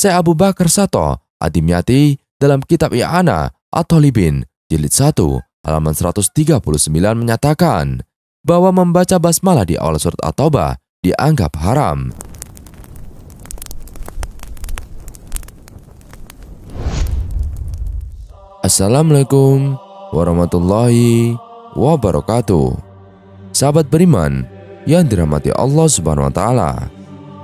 Syekh Abu Bakar Sato Adimyati dalam kitab I'ana At-Thalibin jilid 1 halaman 139 menyatakan bahwa membaca basmalah di awal surat At-Taubah dianggap haram. Assalamualaikum warahmatullahi wabarakatuh. Sahabat beriman yang dirahmati Allah Subhanahu wa taala.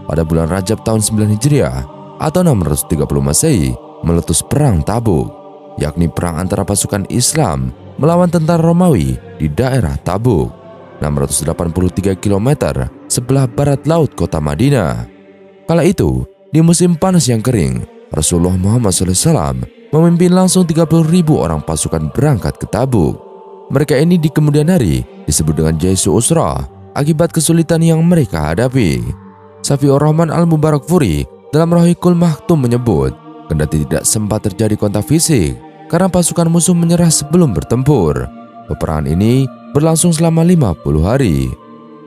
Pada bulan Rajab tahun 9 Hijriah atau 630 Masehi meletus perang Tabuk, yakni perang antara pasukan Islam melawan tentara Romawi di daerah Tabuk, 683 km sebelah barat laut kota Madinah. Kala itu, di musim panas yang kering, Rasulullah Muhammad SAW memimpin langsung 30.000 orang pasukan berangkat ke Tabuk. Mereka ini di kemudian hari disebut dengan Jaisu Usrah akibat kesulitan yang mereka hadapi. Safiur Rahman Al-Mubarakfuri dalam Rahikul Maktum menyebut, kendati tidak sempat terjadi kontak fisik karena pasukan musuh menyerah sebelum bertempur. Peperangan ini berlangsung selama 50 hari.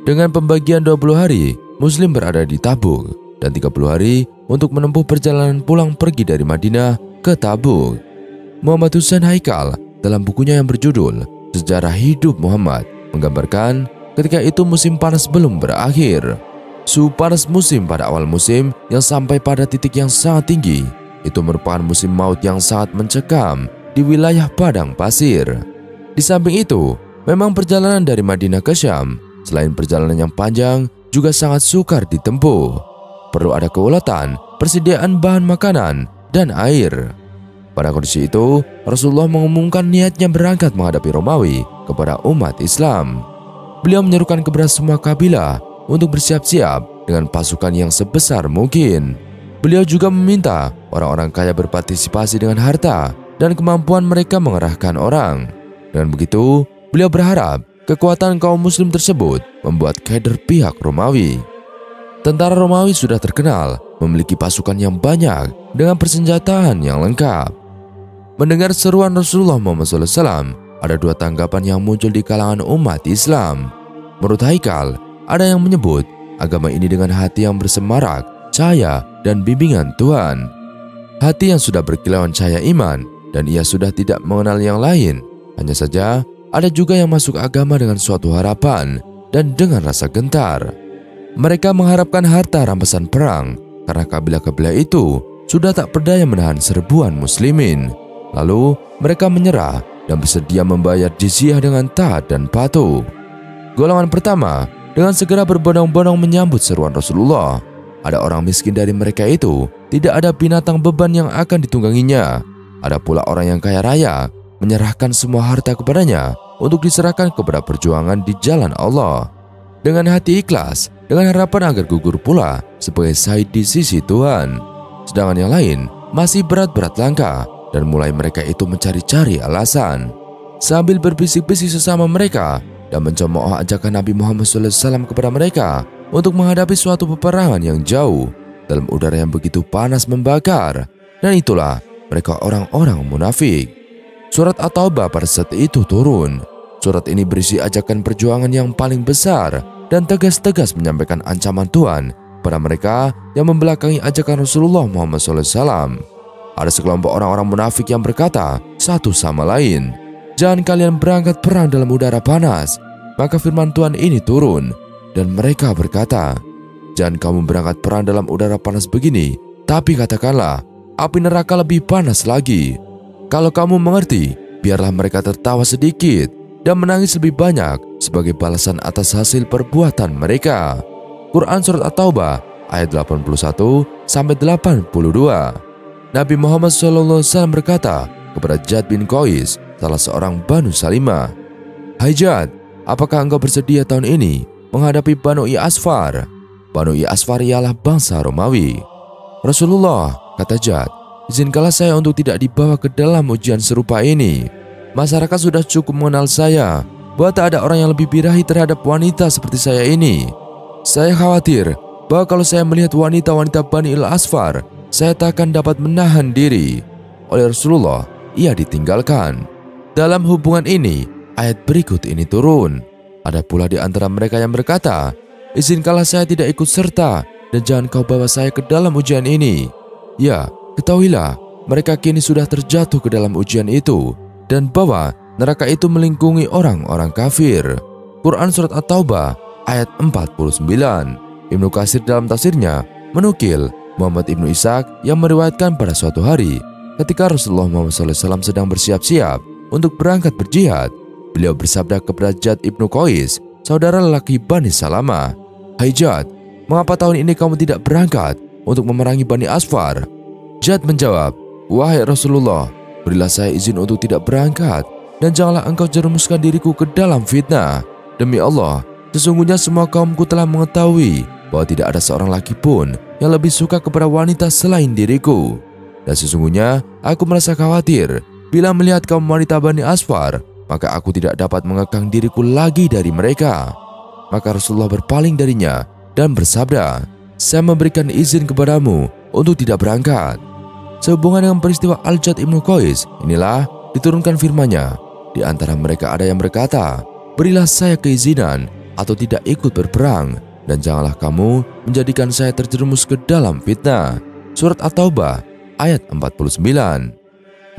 Dengan pembagian 20 hari, Muslim berada di Tabuk dan 30 hari untuk menempuh perjalanan pulang pergi dari Madinah ke Tabuk. Muhammad Hussein Haikal dalam bukunya yang berjudul Sejarah Hidup Muhammad menggambarkan ketika itu musim panas belum berakhir. Suhu panas musim pada awal musim yang sampai pada titik yang sangat tinggi itu merupakan musim maut yang sangat mencekam di wilayah padang pasir. Di samping itu, memang perjalanan dari Madinah ke Syam selain perjalanan yang panjang juga sangat sukar ditempuh. Perlu ada keuletan, persediaan bahan makanan dan air. Pada kondisi itu, Rasulullah mengumumkan niatnya berangkat menghadapi Romawi kepada umat Islam. Beliau menyerukan kepada semua kabilah untuk bersiap-siap dengan pasukan yang sebesar mungkin. Beliau juga meminta orang-orang kaya berpartisipasi dengan harta dan kemampuan mereka mengerahkan orang. Dengan begitu, beliau berharap kekuatan kaum muslim tersebut membuat keder pihak Romawi. Tentara Romawi sudah terkenal memiliki pasukan yang banyak dengan persenjataan yang lengkap. Mendengar seruan Rasulullah Muhammad SAW, ada dua tanggapan yang muncul di kalangan umat Islam. Menurut Haikal, ada yang menyebut agama ini dengan hati yang bersemarak, cahaya, dan bimbingan Tuhan. Hati yang sudah berkilauan cahaya iman dan ia sudah tidak mengenal yang lain. Hanya saja, ada juga yang masuk agama dengan suatu harapan dan dengan rasa gentar. Mereka mengharapkan harta rampasan perang karena kabilah-kabilah itu sudah tak berdaya menahan serbuan muslimin. Lalu mereka menyerah dan bersedia membayar jizyah dengan taat dan patuh. Golongan pertama dengan segera berbondong-bondong menyambut seruan Rasulullah. Ada orang miskin dari mereka itu tidak ada binatang beban yang akan ditungganginya. Ada pula orang yang kaya raya menyerahkan semua harta kepadanya untuk diserahkan kepada perjuangan di jalan Allah. Dengan hati ikhlas, dengan harapan agar gugur pula sebagai syahid di sisi Tuhan. Sedangkan yang lain masih berat-berat langkah dan mulai mereka itu mencari-cari alasan. Sambil berbisik-bisik sesama mereka dan mencemooh ajakan Nabi Muhammad SAW kepada mereka untuk menghadapi suatu peperangan yang jauh dalam udara yang begitu panas membakar. Dan itulah mereka orang-orang munafik. Surat At-Taubah pada saat itu turun. Surat ini berisi ajakan perjuangan yang paling besar dan tegas-tegas menyampaikan ancaman Tuhan pada mereka yang membelakangi ajakan Rasulullah Muhammad SAW. Ada sekelompok orang-orang munafik yang berkata satu sama lain, "Jangan kalian berangkat perang dalam udara panas." Maka firman Tuhan ini turun dan mereka berkata, "Jangan kamu berangkat perang dalam udara panas begini, tapi katakanlah, api neraka lebih panas lagi." Kalau kamu mengerti, biarlah mereka tertawa sedikit dan menangis lebih banyak sebagai balasan atas hasil perbuatan mereka. Quran Surat At-Taubah ayat 81-82. Nabi Muhammad SAW berkata kepada Jad bin Qais, salah seorang Banu Salimah, "Hai Jad, apakah engkau bersedia tahun ini menghadapi Banu Asfar?" Banu Asfar ialah bangsa Romawi. "Rasulullah," kata Jad, "izinkanlah saya untuk tidak dibawa ke dalam ujian serupa ini. Masyarakat sudah cukup mengenal saya, bahwa tak ada orang yang lebih birahi terhadap wanita seperti saya ini. Saya khawatir bahwa kalau saya melihat wanita-wanita Bani Asfar, saya tak akan dapat menahan diri." Oleh Rasulullah, ia ditinggalkan. Dalam hubungan ini, ayat berikut ini turun. Ada pula di antara mereka yang berkata, "Izinkanlah saya tidak ikut serta dan jangan kau bawa saya ke dalam ujian ini." Ya, ketahuilah, mereka kini sudah terjatuh ke dalam ujian itu, dan bahwa neraka itu melingkungi orang-orang kafir. Quran Surat At-Taubah ayat 49. Ibnu Katsir dalam tafsirnya menukil Muhammad ibnu Ishaq yang meriwayatkan pada suatu hari ketika Rasulullah Muhammad SAW sedang bersiap-siap untuk berangkat berjihad, beliau bersabda kepada Jad ibnu Qais, saudara lelaki Bani Salamah, "Hai Jad, mengapa tahun ini kamu tidak berangkat untuk memerangi Bani Asfar?" Jad menjawab, "Wahai Rasulullah, berilah saya izin untuk tidak berangkat, dan janganlah engkau jerumuskan diriku ke dalam fitnah. Demi Allah, sesungguhnya semua kaumku telah mengetahui bahwa tidak ada seorang laki pun yang lebih suka kepada wanita selain diriku. Dan sesungguhnya aku merasa khawatir bila melihat kaum wanita Bani Asfar, maka aku tidak dapat mengekang diriku lagi dari mereka." Maka Rasulullah berpaling darinya dan bersabda, "Saya memberikan izin kepadamu untuk tidak berangkat." Sehubungan dengan peristiwa Al-Jad ibnu Qais, inilah diturunkan firman-Nya. Di antara mereka ada yang berkata, "Berilah saya keizinan atau tidak ikut berperang, dan janganlah kamu menjadikan saya terjerumus ke dalam fitnah." Surat At-Taubah ayat 49.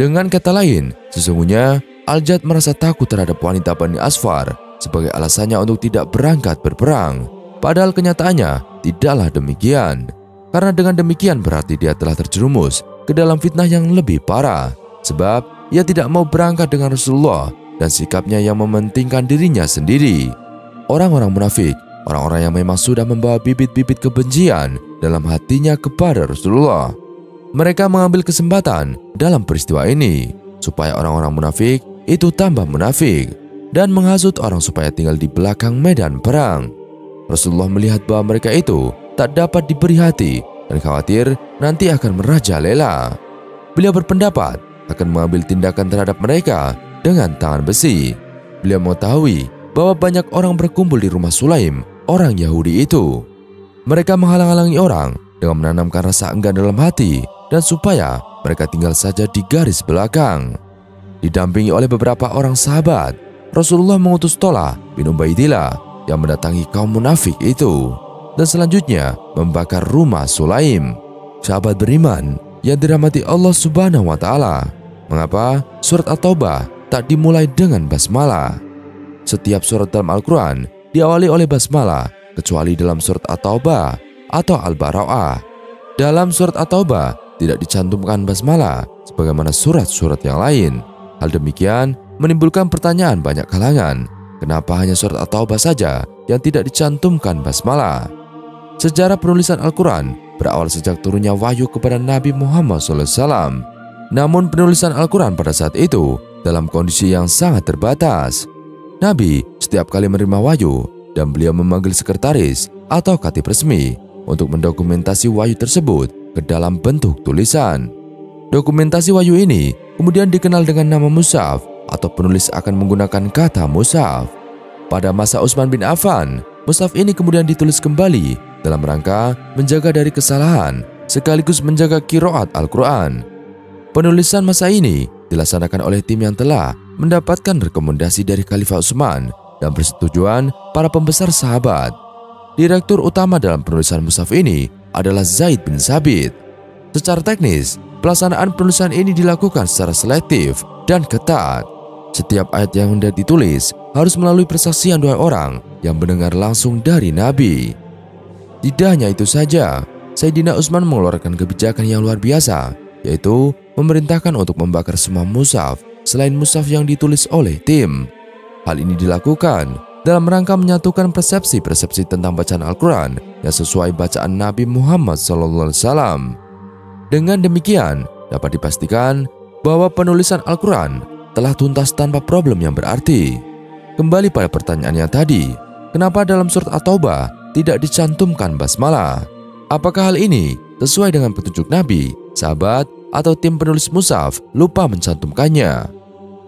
Dengan kata lain, sesungguhnya Al-Jad merasa takut terhadap wanita Bani Asfar sebagai alasannya untuk tidak berangkat berperang. Padahal kenyataannya tidaklah demikian. Karena dengan demikian berarti dia telah terjerumus ke dalam fitnah yang lebih parah. Sebab ia tidak mau berangkat dengan Rasulullah dan sikapnya yang mementingkan dirinya sendiri. Orang-orang munafik, orang-orang yang memang sudah membawa bibit-bibit kebencian dalam hatinya kepada Rasulullah. Mereka mengambil kesempatan dalam peristiwa ini supaya orang-orang munafik itu tambah munafik dan menghasut orang supaya tinggal di belakang medan perang. Rasulullah melihat bahwa mereka itu tak dapat diberi hati dan khawatir nanti akan merajalela. Beliau berpendapat akan mengambil tindakan terhadap mereka dengan tangan besi. Beliau mengetahui bahwa banyak orang berkumpul di rumah Sulaim, orang Yahudi itu. Mereka menghalang-halangi orang dengan menanamkan rasa enggan dalam hati dan supaya mereka tinggal saja di garis belakang. Didampingi oleh beberapa orang sahabat, Rasulullah mengutus Tolah bin Ubaidillah yang mendatangi kaum munafik itu dan selanjutnya membakar rumah Sulaim. Sahabat beriman yang dirahmati Allah Subhanahu wa Ta'ala, mengapa surat At-Taubah tak dimulai dengan basmalah? Setiap surat dalam Al-Quran diawali oleh basmalah kecuali dalam surat At-Taubah atau Al-Bara'ah. Dalam surat At-Taubah tidak dicantumkan basmalah sebagaimana surat-surat yang lain. Hal demikian menimbulkan pertanyaan banyak kalangan, kenapa hanya surat At-Taubah saja yang tidak dicantumkan basmalah? Sejarah penulisan Al-Quran berawal sejak turunnya wahyu kepada Nabi Muhammad SAW. Namun penulisan Al-Quran pada saat itu dalam kondisi yang sangat terbatas. Nabi setiap kali menerima wahyu dan beliau memanggil sekretaris atau katib resmi untuk mendokumentasi wahyu tersebut ke dalam bentuk tulisan. Dokumentasi wahyu ini kemudian dikenal dengan nama mushaf atau penulis akan menggunakan kata mushaf. Pada masa Utsman bin Affan, mushaf ini kemudian ditulis kembali dalam rangka menjaga dari kesalahan sekaligus menjaga qiraat Al-Quran. Penulisan masa ini dilaksanakan oleh tim yang telah mendapatkan rekomendasi dari Khalifah Utsman dan persetujuan para pembesar sahabat. Direktur utama dalam penulisan mushaf ini adalah Zaid bin Sabit. Secara teknis, pelaksanaan penulisan ini dilakukan secara selektif dan ketat. Setiap ayat yang hendak ditulis harus melalui persaksian dua orang yang mendengar langsung dari Nabi. Tidak hanya itu saja, Sayyidina Utsman mengeluarkan kebijakan yang luar biasa, yaitu memerintahkan untuk membakar semua mushaf selain mushaf yang ditulis oleh tim. Hal ini dilakukan dalam rangka menyatukan persepsi-persepsi tentang bacaan Al-Quran yang sesuai bacaan Nabi Muhammad SAW. Dengan demikian, dapat dipastikan bahwa penulisan Al-Quran telah tuntas tanpa problem yang berarti. Kembali pada pertanyaannya tadi, kenapa dalam surat At-Taubah tidak dicantumkan basmalah? Apakah hal ini sesuai dengan petunjuk Nabi, sahabat, atau tim penulis mushaf lupa mencantumkannya?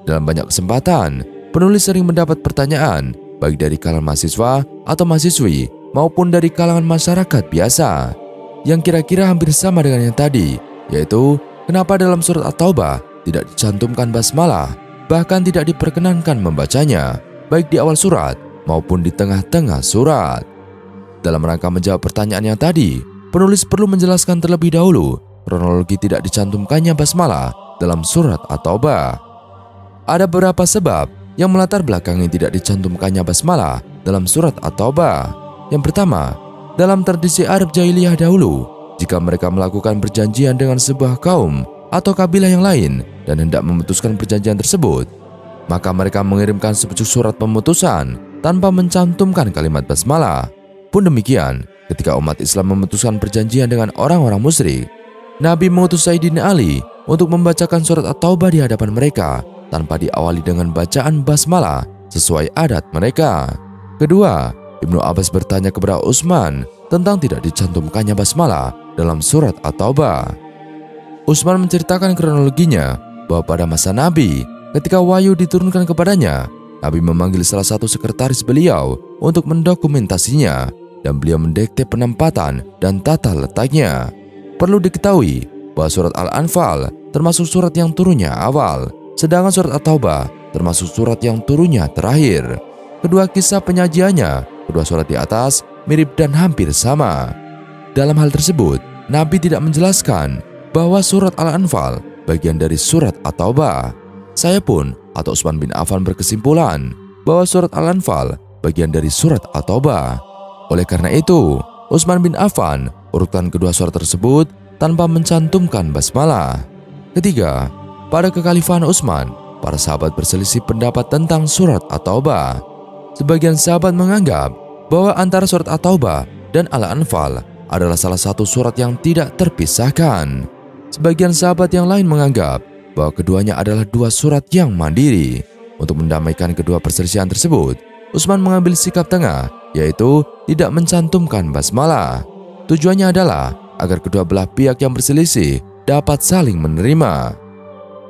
Dalam banyak kesempatan, penulis sering mendapat pertanyaan baik dari kalangan mahasiswa atau mahasiswi maupun dari kalangan masyarakat biasa yang kira-kira hampir sama dengan yang tadi, yaitu kenapa dalam surat At-Taubah tidak dicantumkan basmalah, bahkan tidak diperkenankan membacanya baik di awal surat maupun di tengah-tengah surat. Dalam rangka menjawab pertanyaan yang tadi, penulis perlu menjelaskan terlebih dahulu kronologi tidak dicantumkannya basmalah dalam surat At-Taubah? Ada beberapa sebab yang melatar belakangi tidak dicantumkannya basmalah dalam surat At-Taubah. Yang pertama, dalam tradisi Arab jahiliyah dahulu, jika mereka melakukan perjanjian dengan sebuah kaum atau kabilah yang lain dan hendak memutuskan perjanjian tersebut, maka mereka mengirimkan sepucuk surat pemutusan tanpa mencantumkan kalimat basmalah. Pun demikian, ketika umat Islam memutuskan perjanjian dengan orang-orang musyrik, Nabi mengutus Sayyidina Ali untuk membacakan surat At-Taubah di hadapan mereka tanpa diawali dengan bacaan basmalah sesuai adat mereka. Kedua, Ibnu Abbas bertanya kepada Utsman tentang tidak dicantumkannya basmalah dalam surat At-Taubah. Utsman menceritakan kronologinya bahwa pada masa Nabi, ketika wahyu diturunkan kepadanya, Nabi memanggil salah satu sekretaris beliau untuk mendokumentasinya dan beliau mendikte penempatan dan tata letaknya. Perlu diketahui bahwa surat Al-Anfal termasuk surat yang turunnya awal, sedangkan surat At-Taubah termasuk surat yang turunnya terakhir. Kedua kisah penyajiannya, kedua surat di atas mirip dan hampir sama. Dalam hal tersebut, Nabi tidak menjelaskan bahwa surat Al-Anfal bagian dari surat At-Taubah. Saya pun atau Utsman bin Affan berkesimpulan bahwa surat Al-Anfal bagian dari surat At-Taubah. Oleh karena itu, Utsman bin Affan urutkan kedua surat tersebut tanpa mencantumkan basmalah. Ketiga, pada kekhalifahan Utsman, para sahabat berselisih pendapat tentang surat At-Taubah. Sebagian sahabat menganggap bahwa antara surat At-Taubah dan Al-Anfal adalah salah satu surat yang tidak terpisahkan. Sebagian sahabat yang lain menganggap bahwa keduanya adalah dua surat yang mandiri. Untuk mendamaikan kedua perselisihan tersebut, Utsman mengambil sikap tengah, yaitu tidak mencantumkan basmalah. Tujuannya adalah agar kedua belah pihak yang berselisih dapat saling menerima.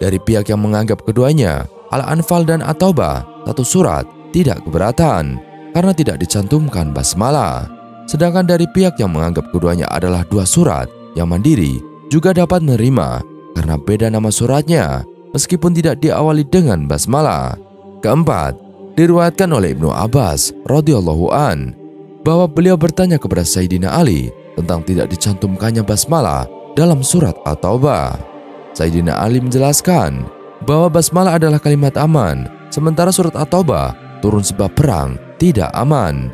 Dari pihak yang menganggap keduanya, Al-Anfal dan At-Taubah, satu surat, tidak keberatan karena tidak dicantumkan basmalah. Sedangkan dari pihak yang menganggap keduanya adalah dua surat yang mandiri, juga dapat menerima karena beda nama suratnya meskipun tidak diawali dengan basmalah. Keempat, diriwayatkan oleh Ibnu Abbas radhiyallahu an bahwa beliau bertanya kepada Sayyidina Ali tentang tidak dicantumkannya basmalah dalam surat At-Taubah. Sayyidina Ali menjelaskan bahwa basmalah adalah kalimat aman, sementara surat At-Taubah turun sebab perang tidak aman.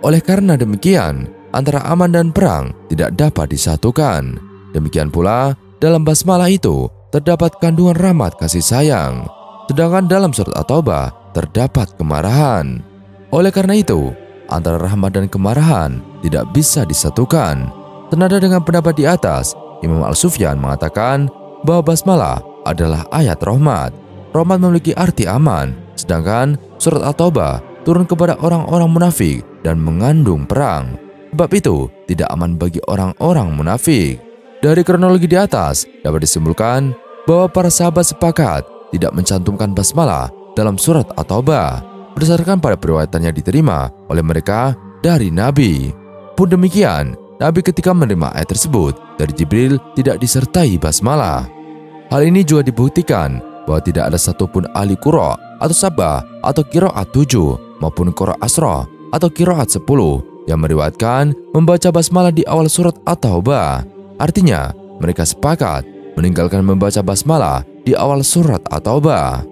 Oleh karena demikian, antara aman dan perang tidak dapat disatukan. Demikian pula, dalam basmalah itu terdapat kandungan rahmat kasih sayang, sedangkan dalam surat At-Taubah terdapat kemarahan. Oleh karena itu, antara rahmat dan kemarahan tidak bisa disatukan. Senada dengan pendapat di atas, Imam Al-Sufyan mengatakan bahwa basmalah adalah ayat rahmat. Rahmat memiliki arti aman, sedangkan surat At-Taubah turun kepada orang-orang munafik dan mengandung perang. Sebab itu tidak aman bagi orang-orang munafik. Dari kronologi di atas dapat disimpulkan bahwa para sahabat sepakat tidak mencantumkan basmalah dalam surat At-Taubah berdasarkan pada periwayatan yang diterima oleh mereka dari Nabi. Pun demikian, Nabi ketika menerima ayat tersebut dari Jibril tidak disertai basmalah. Hal ini juga dibuktikan bahwa tidak ada satupun ahli qira atau sabah atau qiraat 7 maupun qiraat asra atau qiraat 10 yang meriwayatkan membaca basmalah di awal surat At-Taubah. Artinya, mereka sepakat meninggalkan membaca basmalah di awal surat At-Taubah.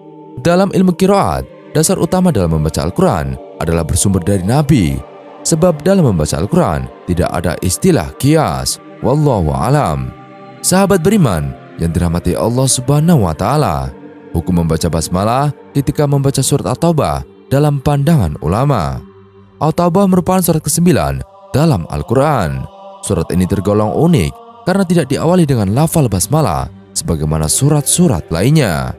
Dalam ilmu qiraat, dasar utama dalam membaca Al-Quran adalah bersumber dari Nabi. Sebab dalam membaca Al-Quran tidak ada istilah qiyas. Wallahu alam. Sahabat beriman yang dirahmati Allah Subhanahu wa Ta'ala, hukum membaca basmalah ketika membaca surat At-Taubah dalam pandangan ulama. At-Taubah merupakan surat ke-9 dalam Al-Quran. Surat ini tergolong unik karena tidak diawali dengan lafal basmalah sebagaimana surat-surat lainnya.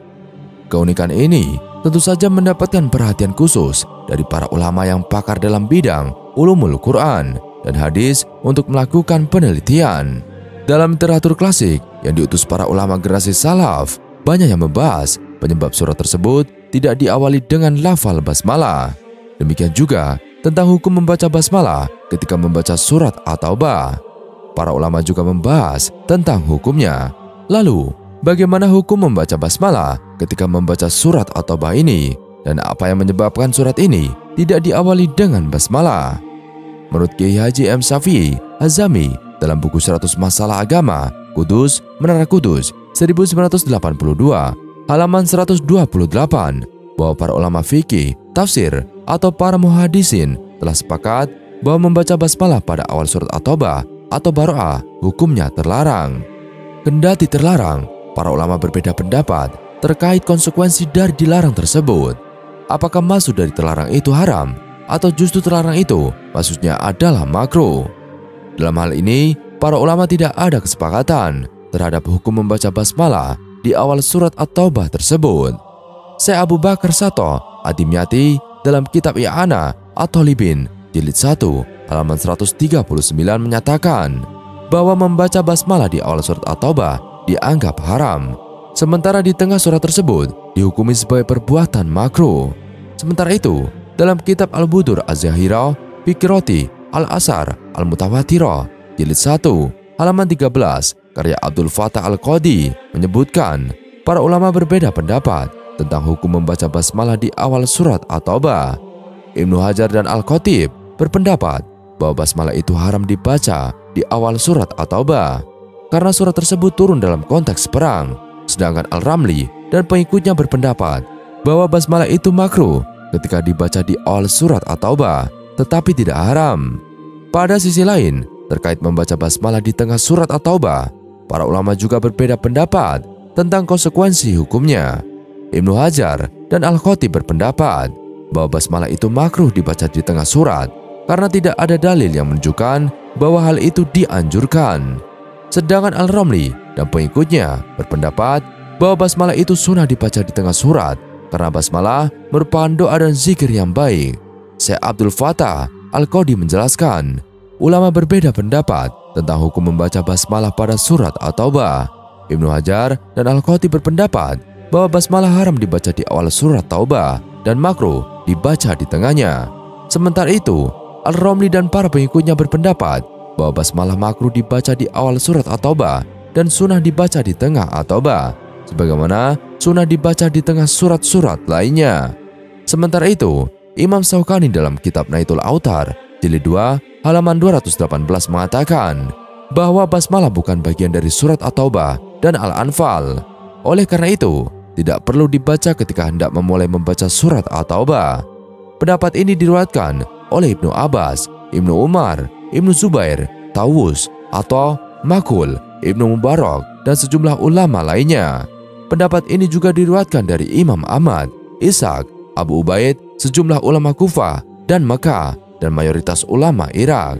Keunikan ini tentu saja mendapatkan perhatian khusus dari para ulama yang pakar dalam bidang ulumul Quran dan hadis untuk melakukan penelitian. Dalam literatur klasik yang diutus para ulama generasi salaf, banyak yang membahas penyebab surat tersebut tidak diawali dengan lafal basmalah. Demikian juga tentang hukum membaca basmalah ketika membaca surat At-Taubah. Para ulama juga membahas tentang hukumnya. Lalu, bagaimana hukum membaca basmalah ketika membaca surat At-Taubah ini? Dan apa yang menyebabkan surat ini tidak diawali dengan basmalah? Menurut Kiai Haji M. Syafi'i Az-Zami dalam buku 100 Masalah Agama, Kudus, Menara Kudus, 1982, halaman 128, bahwa para ulama fikih, tafsir, atau para muhadisin telah sepakat bahwa membaca basmalah pada awal surat At-Taubah atau Baro'ah hukumnya terlarang. Kendati terlarang, para ulama berbeda pendapat terkait konsekuensi dari dilarang tersebut. Apakah maksud dari terlarang itu haram, atau justru terlarang itu maksudnya adalah makruh? Dalam hal ini, para ulama tidak ada kesepakatan terhadap hukum membaca basmalah di awal surat At-Taubah tersebut. Syekh Abu Bakar Sato Ad-Dimyati dalam kitab I'anah At-Thalibin jilid 1 halaman 139 menyatakan bahwa membaca basmalah di awal surat At-Taubah dianggap haram, sementara di tengah surat tersebut dihukumi sebagai perbuatan makruh. Sementara itu, dalam kitab Al-Budur Az-Zahirah Fikiroti Al-Asar Al-Mutawatirah jilid 1 halaman 13 karya Abdul Fattah Al-Qadi menyebutkan para ulama berbeda pendapat tentang hukum membaca basmalah di awal surat At-Taubah. Ibnu Hajar dan Al-Khatib berpendapat bahwa basmalah itu haram dibaca di awal surat At-Taubah karena surat tersebut turun dalam konteks perang, sedangkan Al-Ramli dan pengikutnya berpendapat bahwa basmalah itu makruh ketika dibaca di awal surat At-Taubah, tetapi tidak haram. Pada sisi lain, terkait membaca basmalah di tengah surat At-Taubah, para ulama juga berbeda pendapat tentang konsekuensi hukumnya. Ibnu Hajar dan Al-Khatib berpendapat bahwa basmalah itu makruh dibaca di tengah surat karena tidak ada dalil yang menunjukkan bahwa hal itu dianjurkan. Sedangkan Al-Ramli dan pengikutnya berpendapat bahwa basmalah itu sunnah dibaca di tengah surat karena basmalah merupakan doa dan zikir yang baik. Syekh Abdul Fattah Al-Qadi menjelaskan, ulama berbeda pendapat tentang hukum membaca basmalah pada surat At-Taubah. Ibnu Hajar dan Al-Khatib berpendapat bahwa basmalah haram dibaca di awal surat Taubah dan makruh dibaca di tengahnya. Sementara itu, Al-Ramli dan para pengikutnya berpendapat bahwa basmalah makruh dibaca di awal surat At-Taubah dan sunnah dibaca di tengah At-Taubah, sebagaimana sunnah dibaca di tengah surat-surat lainnya. Sementara itu, Imam Syaukani dalam kitab Naitul Autar jilid 2 halaman 218 mengatakan bahwa basmalah bukan bagian dari surat At-Taubah dan Al-Anfal. Oleh karena itu, tidak perlu dibaca ketika hendak memulai membaca surat At-Taubah. Pendapat ini diriwayatkan oleh Ibnu Abbas, Ibnu Umar, Ibnu Zubair, Tawus, atau Makul, Ibnu Mubarak, dan sejumlah ulama lainnya. Pendapat ini juga diriwayatkan dari Imam Ahmad, Ishaq, Abu Ubaid, sejumlah ulama Kufah dan Makkah, dan mayoritas ulama Irak.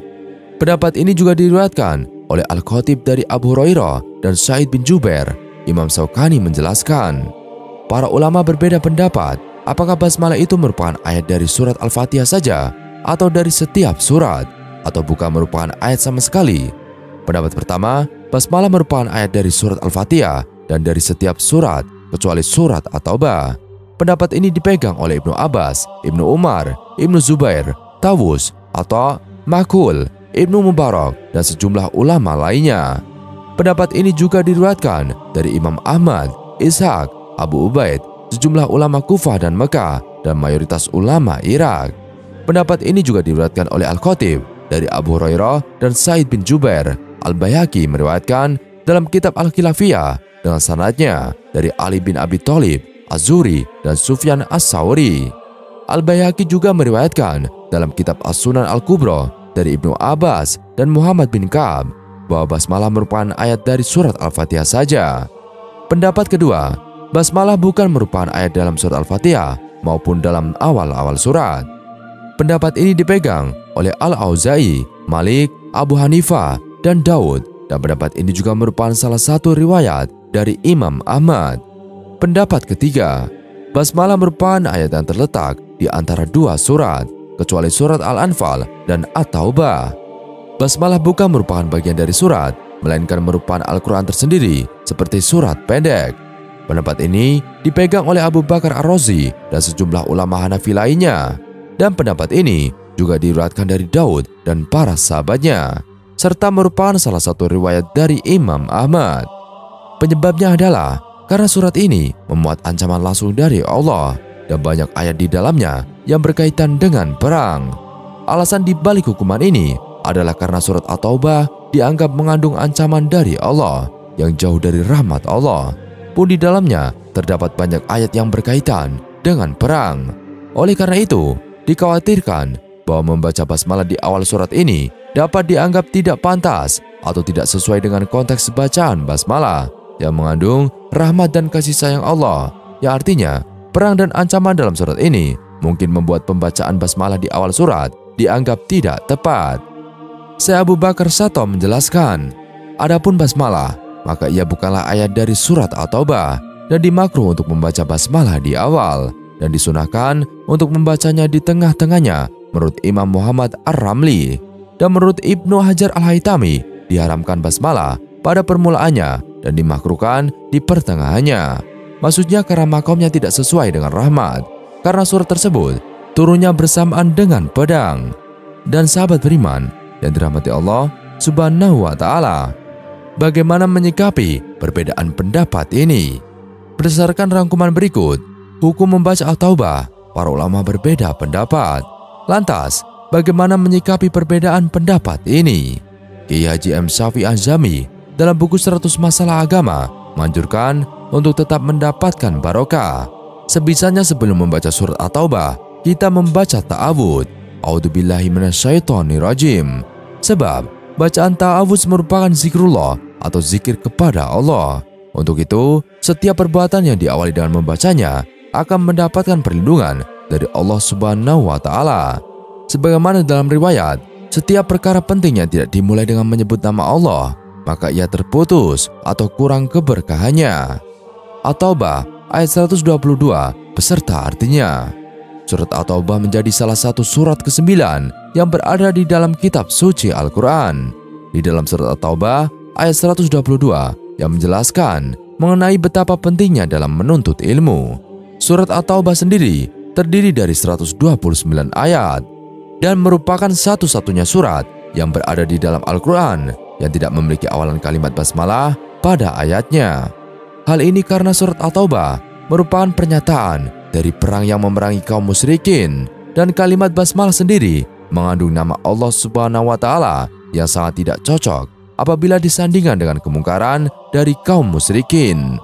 Pendapat ini juga diriwayatkan oleh Al-Khatib dari Abu Hurairah dan Sa'id bin Jubair. Imam Syaukani menjelaskan, para ulama berbeda pendapat apakah basmalah itu merupakan ayat dari surat Al-Fatihah saja atau dari setiap surat, atau bukan merupakan ayat sama sekali. Pendapat pertama, basmalah merupakan ayat dari surat Al-Fatihah dan dari setiap surat kecuali surat At-Taubah. Pendapat ini dipegang oleh Ibnu Abbas, Ibnu Umar, Ibnu Zubair, Tawus, atau Makul, Ibnu Mubarak, dan sejumlah ulama lainnya. Pendapat ini juga diriwayatkan dari Imam Ahmad, Ishaq, Abu Ubaid, sejumlah ulama Kufah dan Mekah, dan mayoritas ulama Irak. Pendapat ini juga diriwayatkan oleh Al-Khatib dari Abu Hurairah dan Sa'id bin Jubair. Al-Baihaqi meriwayatkan dalam kitab Al-Khilafiyah dengan sanadnya dari Ali bin Abi Thalib, Az-Zuhri, dan Sufyan As-Sawri. Al-Baihaqi juga meriwayatkan dalam kitab As-Sunan Al-Kubra dari Ibnu Abbas dan Muhammad bin Ka'ab bahwa basmalah merupakan ayat dari surat Al-Fatihah saja. Pendapat kedua, basmalah bukan merupakan ayat dalam surat Al-Fatihah maupun dalam awal-awal surat. Pendapat ini dipegang oleh Al-Auza'i, Malik, Abu Hanifah, dan Daud, dan pendapat ini juga merupakan salah satu riwayat dari Imam Ahmad. Pendapat ketiga, basmalah merupakan ayat yang terletak di antara dua surat, kecuali surat Al-Anfal dan At-Taubah. Basmalah bukan merupakan bagian dari surat, melainkan merupakan Al-Quran tersendiri seperti surat pendek. Pendapat ini dipegang oleh Abu Bakar Ar-Razi dan sejumlah ulama Hanafi lainnya. Dan pendapat ini juga diriwayatkan dari Daud dan para sahabatnya, serta merupakan salah satu riwayat dari Imam Ahmad. Penyebabnya adalah karena surat ini memuat ancaman langsung dari Allah dan banyak ayat di dalamnya yang berkaitan dengan perang. Alasan dibalik hukuman ini adalah karena surat At-Taubah dianggap mengandung ancaman dari Allah yang jauh dari rahmat Allah. Pun di dalamnya terdapat banyak ayat yang berkaitan dengan perang. Oleh karena itu, dikhawatirkan bahwa membaca basmalah di awal surat ini dapat dianggap tidak pantas atau tidak sesuai dengan konteks bacaan basmalah yang mengandung rahmat dan kasih sayang Allah, yang artinya perang dan ancaman dalam surat ini mungkin membuat pembacaan basmalah di awal surat dianggap tidak tepat. Syekh Abu Bakar Sato menjelaskan, adapun basmalah, maka ia bukanlah ayat dari surat At-Taubah dan dimakruh untuk membaca basmalah di awal dan disunahkan untuk membacanya di tengah-tengahnya menurut Imam Muhammad Ar-Ramli, dan menurut Ibnu Hajar Al-Haytami diharamkan basmalah pada permulaannya dan dimakruhkan di pertengahannya. Maksudnya karena makomnya tidak sesuai dengan rahmat, karena surat tersebut turunnya bersamaan dengan pedang. Dan sahabat beriman yang dirahmati Allah Subhanahu wa Ta'ala, bagaimana menyikapi perbedaan pendapat ini? Berdasarkan rangkuman berikut, hukum membaca At-Taubah, para ulama berbeda pendapat. Lantas, bagaimana menyikapi perbedaan pendapat ini? Kiai Haji M. Syafi'i Az-Zami dalam buku 100 Masalah Agama menganjurkan untuk tetap mendapatkan barokah. Sebisanya sebelum membaca surat At-Taubah, kita membaca ta'awudz, a'udzubillahi minasyaitonirrajim. Sebab bacaan ta'awudz merupakan zikrullah atau zikir kepada Allah. Untuk itu, setiap perbuatan yang diawali dengan membacanya akan mendapatkan perlindungan dari Allah Subhanahu wa Ta'ala. Sebagaimana dalam riwayat, setiap perkara penting yang tidak dimulai dengan menyebut nama Allah, maka ia terputus atau kurang keberkahannya. At-Taubah ayat 122 beserta artinya. Surat At-Taubah menjadi salah satu surat ke-9 yang berada di dalam kitab suci Al-Quran. Di dalam surat At-Taubah ayat 122 yang menjelaskan mengenai betapa pentingnya dalam menuntut ilmu. Surat At-Taubah sendiri terdiri dari 129 ayat dan merupakan satu-satunya surat yang berada di dalam Al-Quran yang tidak memiliki awalan kalimat basmalah pada ayatnya. Hal ini karena surat At-Taubah merupakan pernyataan dari perang yang memerangi kaum musyrikin, dan kalimat basmalah sendiri mengandung nama Allah Subhanahu wa Ta'ala yang sangat tidak cocok apabila disandingkan dengan kemungkaran dari kaum musyrikin.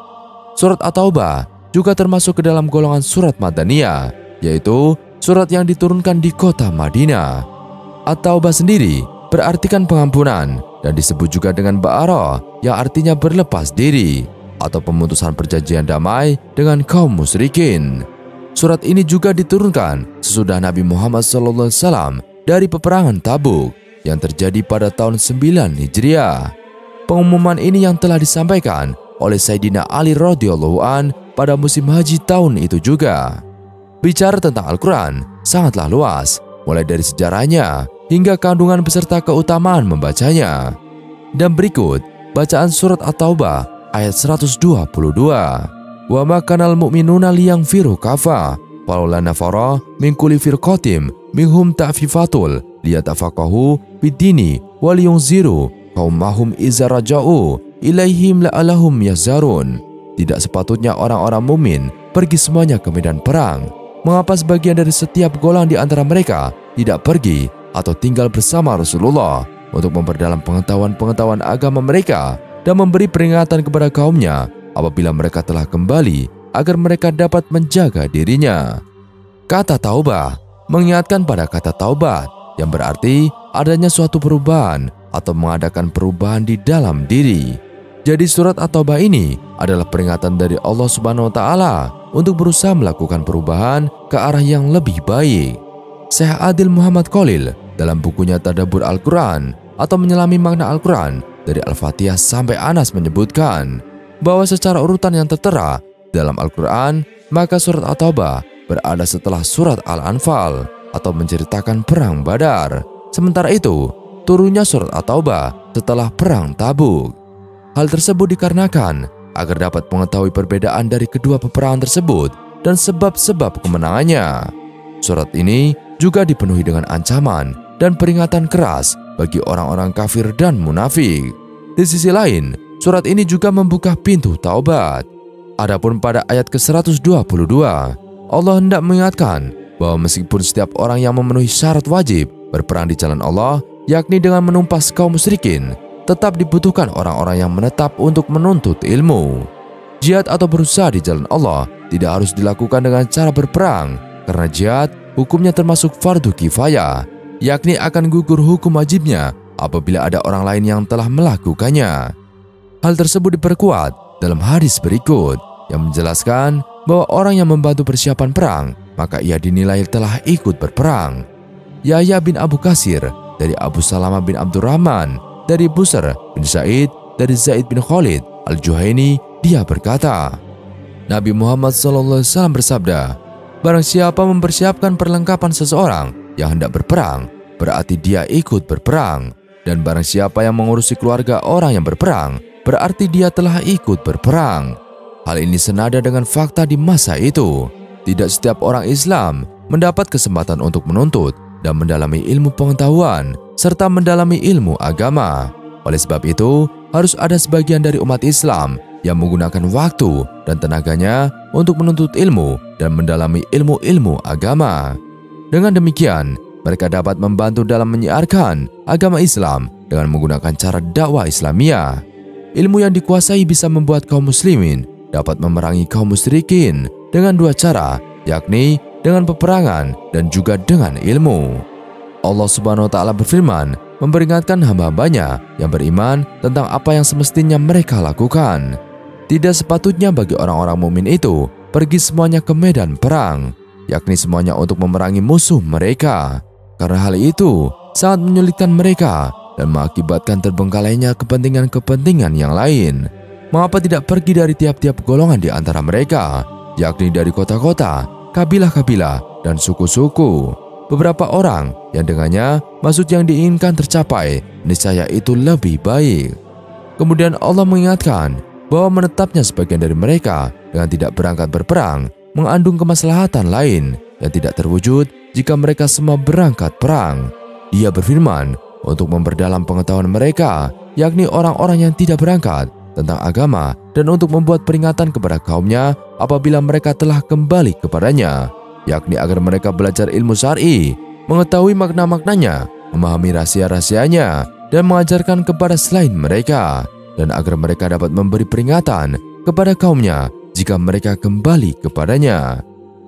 Surat At-Taubah juga termasuk ke dalam golongan surat Madaniyah, yaitu surat yang diturunkan di kota Madinah. At-Taubah sendiri berartikan pengampunan dan disebut juga dengan Ba'arah yang artinya berlepas diri atau pemutusan perjanjian damai dengan kaum musyrikin. Surat ini juga diturunkan sesudah Nabi Muhammad SAW dari peperangan Tabuk yang terjadi pada tahun 9 Hijriah. Pengumuman ini yang telah disampaikan oleh Sayyidina Ali radhiyallahu an pada musim haji tahun itu juga. Bicara tentang Al-Quran sangatlah luas, mulai dari sejarahnya hingga kandungan beserta keutamaan membacanya. Dan berikut bacaan surat At-Taubah ayat 122. Wa ma kanal mu'minuna liyanfiru kafa, falaula nafara min kulli firqatin minhum ta'fifatul liyatafaqahu bid-dini wal yunziru qaumahum idza raja'u ilaihim la'alahum yazarun. Tidak sepatutnya orang-orang mukmin pergi semuanya ke medan perang. Mengapa sebagian dari setiap golongan di antara mereka tidak pergi atau tinggal bersama Rasulullah untuk memperdalam pengetahuan-pengetahuan agama mereka dan memberi peringatan kepada kaumnya apabila mereka telah kembali agar mereka dapat menjaga dirinya. Kata taubah mengingatkan pada kata taubat yang berarti adanya suatu perubahan atau mengadakan perubahan di dalam diri. Jadi surat At-Taubah ini adalah peringatan dari Allah Subhanahu wa Ta'ala untuk berusaha melakukan perubahan ke arah yang lebih baik. Syekh Adil Muhammad Khalil dalam bukunya Tadabbur Al-Quran atau menyelami makna Al-Quran dari Al-Fatihah sampai Anas menyebutkan bahwa secara urutan yang tertera dalam Al-Quran, maka surat At-Taubah berada setelah surat Al-Anfal atau menceritakan perang Badar. Sementara itu, turunnya surat At-Taubah setelah perang Tabuk. Hal tersebut dikarenakan agar dapat mengetahui perbedaan dari kedua peperangan tersebut dan sebab-sebab kemenangannya. Surat ini juga dipenuhi dengan ancaman dan peringatan keras bagi orang-orang kafir dan munafik. Di sisi lain, surat ini juga membuka pintu taubat. Adapun pada ayat ke-122, Allah hendak mengingatkan bahwa meskipun setiap orang yang memenuhi syarat wajib berperang di jalan Allah, yakni dengan menumpas kaum musyrikin, tetap dibutuhkan orang-orang yang menetap untuk menuntut ilmu. Jihad atau berusaha di jalan Allah tidak harus dilakukan dengan cara berperang, karena jihad hukumnya termasuk fardu kifayah, yakni akan gugur hukum wajibnya apabila ada orang lain yang telah melakukannya. Hal tersebut diperkuat dalam hadis berikut yang menjelaskan bahwa orang yang membantu persiapan perang, maka ia dinilai telah ikut berperang. Yahya bin Abu Kasir dari Abu Salamah bin Abdurrahman, dari Busr bin Sa'id, dari Zaid bin Khalid Al-Juhaini, dia berkata, Nabi Muhammad SAW bersabda, barang siapa mempersiapkan perlengkapan seseorang yang hendak berperang, berarti dia ikut berperang. Dan barang siapa yang mengurusi keluarga orang yang berperang, berarti dia telah ikut berperang. Hal ini senada dengan fakta di masa itu. Tidak setiap orang Islam mendapat kesempatan untuk menuntut dan mendalami ilmu pengetahuan serta mendalami ilmu agama. Oleh sebab itu, harus ada sebagian dari umat Islam yang menggunakan waktu dan tenaganya untuk menuntut ilmu dan mendalami ilmu-ilmu agama. Dengan demikian, mereka dapat membantu dalam menyiarkan agama Islam dengan menggunakan cara dakwah Islamiyah. Ilmu yang dikuasai bisa membuat kaum muslimin dapat memerangi kaum musyrikin dengan dua cara, yakni dengan peperangan dan juga dengan ilmu. Allah Subhanahu wa Ta'ala berfirman, memperingatkan hamba-hambanya yang beriman tentang apa yang semestinya mereka lakukan. Tidak sepatutnya bagi orang-orang mukmin itu pergi semuanya ke medan perang, yakni semuanya untuk memerangi musuh mereka, karena hal itu sangat menyulitkan mereka dan mengakibatkan terbengkalainya kepentingan-kepentingan yang lain. Mengapa tidak pergi dari tiap-tiap golongan di antara mereka, yakni dari kota-kota, kabilah-kabilah, dan suku-suku? Beberapa orang yang dengannya maksud yang diinginkan tercapai, niscaya itu lebih baik. Kemudian Allah mengingatkan bahwa menetapnya sebagian dari mereka dengan tidak berangkat berperang mengandung kemaslahatan lain yang tidak terwujud jika mereka semua berangkat perang. Dia berfirman untuk memperdalam pengetahuan mereka, yakni orang-orang yang tidak berangkat, tentang agama, dan untuk membuat peringatan kepada kaumnya apabila mereka telah kembali kepadanya, yakni agar mereka belajar ilmu syar'i, mengetahui makna-maknanya, memahami rahasia-rahasianya, dan mengajarkan kepada selain mereka, dan agar mereka dapat memberi peringatan kepada kaumnya jika mereka kembali kepadanya.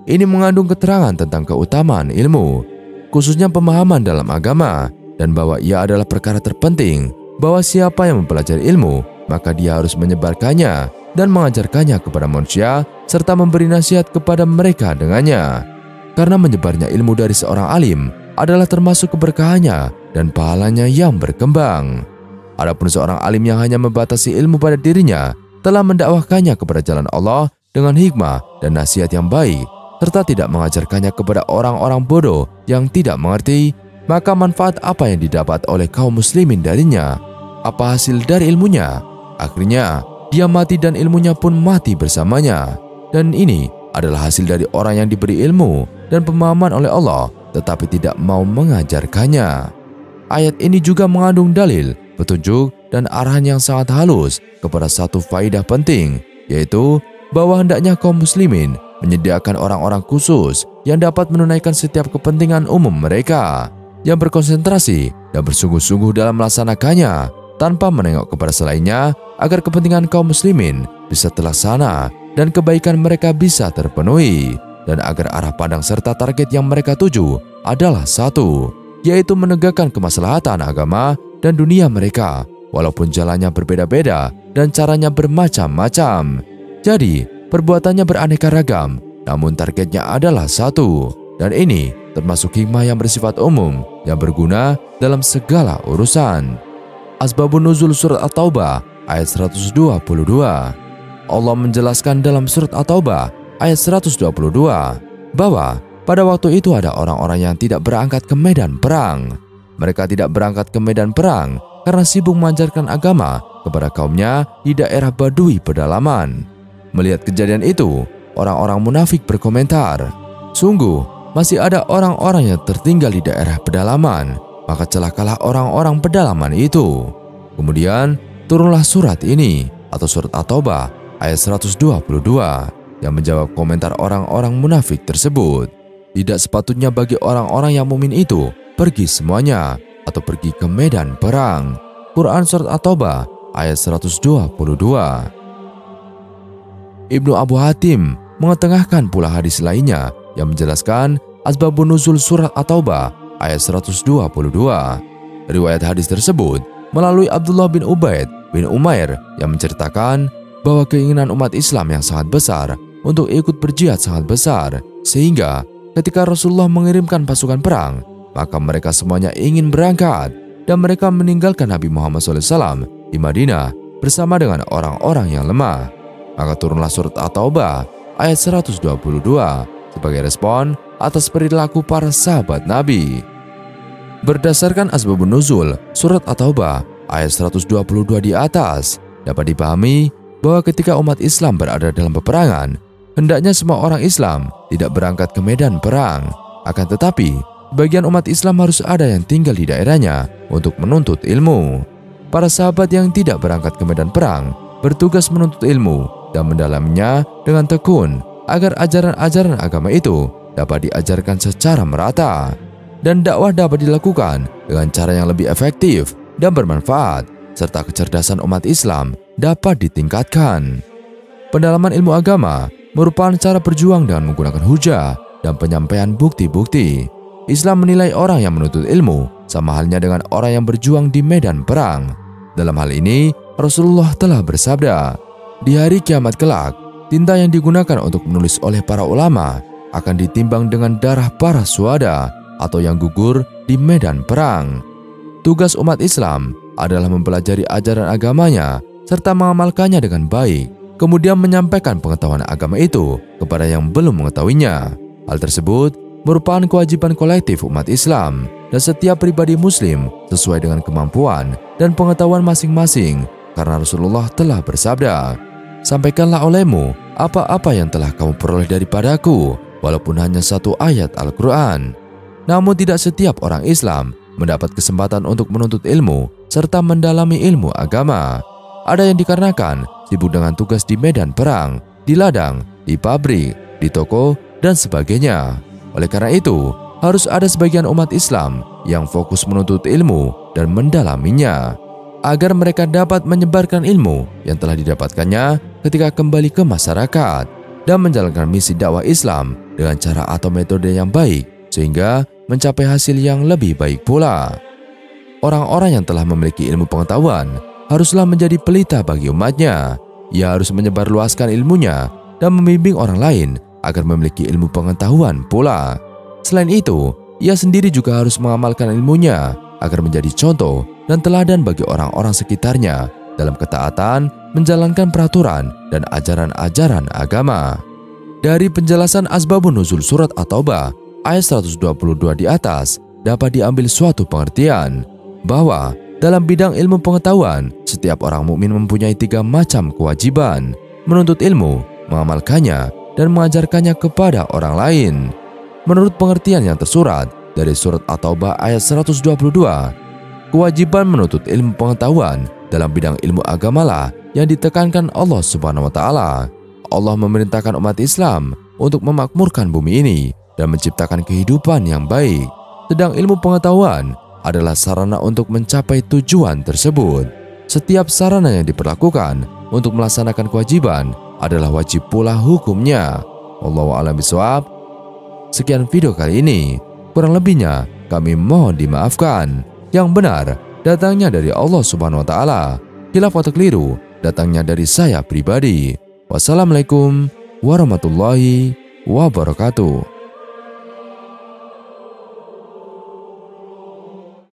Ini mengandung keterangan tentang keutamaan ilmu, khususnya pemahaman dalam agama, dan bahwa ia adalah perkara terpenting, bahwa siapa yang mempelajari ilmu, maka dia harus menyebarkannya dan mengajarkannya kepada manusia serta memberi nasihat kepada mereka dengannya. Karena menyebarnya ilmu dari seorang alim adalah termasuk keberkahannya dan pahalanya yang berkembang. Adapun seorang alim yang hanya membatasi ilmu pada dirinya telah mendakwahkannya kepada jalan Allah dengan hikmah dan nasihat yang baik, serta tidak mengajarkannya kepada orang-orang bodoh yang tidak mengerti, maka manfaat apa yang didapat oleh kaum muslimin darinya? Apa hasil dari ilmunya? Akhirnya, dia mati dan ilmunya pun mati bersamanya. Dan ini adalah hasil dari orang yang diberi ilmu dan pemahaman oleh Allah, tetapi tidak mau mengajarkannya. Ayat ini juga mengandung dalil, petunjuk, dan arahan yang sangat halus kepada satu faedah penting, yaitu bahwa hendaknya kaum muslimin menyediakan orang-orang khusus yang dapat menunaikan setiap kepentingan umum mereka, yang berkonsentrasi dan bersungguh-sungguh dalam melaksanakannya, tanpa menengok kepada selainnya, agar kepentingan kaum muslimin bisa terlaksana dan kebaikan mereka bisa terpenuhi, dan agar arah pandang serta target yang mereka tuju adalah satu, yaitu menegakkan kemaslahatan agama dan dunia mereka, walaupun jalannya berbeda-beda dan caranya bermacam-macam. Jadi, perbuatannya beraneka ragam, namun targetnya adalah satu, dan ini termasuk hikmah yang bersifat umum yang berguna dalam segala urusan. Asbabun Nuzul Surat At-Taubah ayat 122. Allah menjelaskan dalam Surat At-Taubah ayat 122 bahwa pada waktu itu ada orang-orang yang tidak berangkat ke medan perang. Mereka tidak berangkat ke medan perang karena sibuk mengajarkan agama kepada kaumnya di daerah Badui pedalaman. Melihat kejadian itu, orang-orang munafik berkomentar, sungguh masih ada orang-orang yang tertinggal di daerah pedalaman, maka celakalah orang-orang pedalaman itu. Kemudian turunlah surat ini atau surat At-Taubah ayat 122 yang menjawab komentar orang-orang munafik tersebut. Tidak sepatutnya bagi orang-orang yang mukmin itu pergi semuanya atau pergi ke medan perang. Quran Surat At-Taubah ayat 122. Ibnu Abu Hatim mengetengahkan pula hadis lainnya yang menjelaskan asbabun nuzul Surat At-Taubah ayat 122. Riwayat hadis tersebut melalui Abdullah bin Ubaid bin Umair yang menceritakan bahwa keinginan umat Islam yang sangat besar untuk ikut berjihad sangat besar, sehingga ketika Rasulullah mengirimkan pasukan perang, maka mereka semuanya ingin berangkat dan mereka meninggalkan Nabi Muhammad SAW di Madinah bersama dengan orang-orang yang lemah. Maka turunlah Surat At-Taubah ayat 122 sebagai respon atas perilaku para sahabat Nabi. Berdasarkan asbabun nuzul Surat At-Taubah ayat 122 di atas, dapat dipahami bahwa ketika umat Islam berada dalam peperangan, hendaknya semua orang Islam tidak berangkat ke medan perang. Akan tetapi, bagian umat Islam harus ada yang tinggal di daerahnya untuk menuntut ilmu. Para sahabat yang tidak berangkat ke medan perang bertugas menuntut ilmu dan mendalaminya dengan tekun agar ajaran-ajaran agama itu dapat diajarkan secara merata dan dakwah dapat dilakukan dengan cara yang lebih efektif dan bermanfaat, serta kecerdasan umat Islam dapat ditingkatkan. Pendalaman ilmu agama merupakan cara berjuang dengan menggunakan hujah dan penyampaian bukti-bukti. Islam menilai orang yang menuntut ilmu sama halnya dengan orang yang berjuang di medan perang. Dalam hal ini, Rasulullah telah bersabda, "Di hari kiamat kelak, tinta yang digunakan untuk menulis oleh para ulama akan ditimbang dengan darah para syuhada atau yang gugur di medan perang." Tugas umat Islam adalah mempelajari ajaran agamanya serta mengamalkannya dengan baik, kemudian menyampaikan pengetahuan agama itu kepada yang belum mengetahuinya. Hal tersebut merupakan kewajiban kolektif umat Islam dan setiap pribadi muslim sesuai dengan kemampuan dan pengetahuan masing-masing, karena Rasulullah telah bersabda, "Sampaikanlah olehmu apa-apa yang telah kamu peroleh daripadaku, walaupun hanya satu ayat Al-Quran." Namun tidak setiap orang Islam mendapat kesempatan untuk menuntut ilmu serta mendalami ilmu agama. Ada yang dikarenakan sibuk dengan tugas di medan perang, di ladang, di pabrik, di toko, dan sebagainya. Oleh karena itu, harus ada sebagian umat Islam yang fokus menuntut ilmu dan mendalaminya, agar mereka dapat menyebarkan ilmu yang telah didapatkannya ketika kembali ke masyarakat dan menjalankan misi dakwah Islam dengan cara atau metode yang baik, sehingga mencapai hasil yang lebih baik pula. Orang-orang yang telah memiliki ilmu pengetahuan haruslah menjadi pelita bagi umatnya. Ia harus menyebarluaskan ilmunya dan membimbing orang lain agar memiliki ilmu pengetahuan pula. Selain itu, ia sendiri juga harus mengamalkan ilmunya agar menjadi contoh dan teladan bagi orang-orang sekitarnya dalam ketaatan menjalankan peraturan dan ajaran-ajaran agama. Dari penjelasan asbabun nuzul Surat At-Taubah ayat 122 di atas, dapat diambil suatu pengertian bahwa dalam bidang ilmu pengetahuan, setiap orang mukmin mempunyai 3 macam kewajiban: menuntut ilmu, mengamalkannya, dan mengajarkannya kepada orang lain. Menurut pengertian yang tersurat dari Surat At-Taubah ayat 122, kewajiban menuntut ilmu pengetahuan dalam bidang ilmu agamalah yang ditekankan Allah Subhanahu wa Ta'ala. Allah memerintahkan umat Islam untuk memakmurkan bumi ini dan menciptakan kehidupan yang baik. Sedang ilmu pengetahuan adalah sarana untuk mencapai tujuan tersebut. Setiap sarana yang diperlakukan untuk melaksanakan kewajiban adalah wajib pula hukumnya. Wallahu a'lam bishawab. Sekian video kali ini. Kurang lebihnya kami mohon dimaafkan. Yang benar datangnya dari Allah Subhanahu wa Ta'ala. Khilaf atau keliru datangnya dari saya pribadi. Wassalamualaikum warahmatullahi wabarakatuh.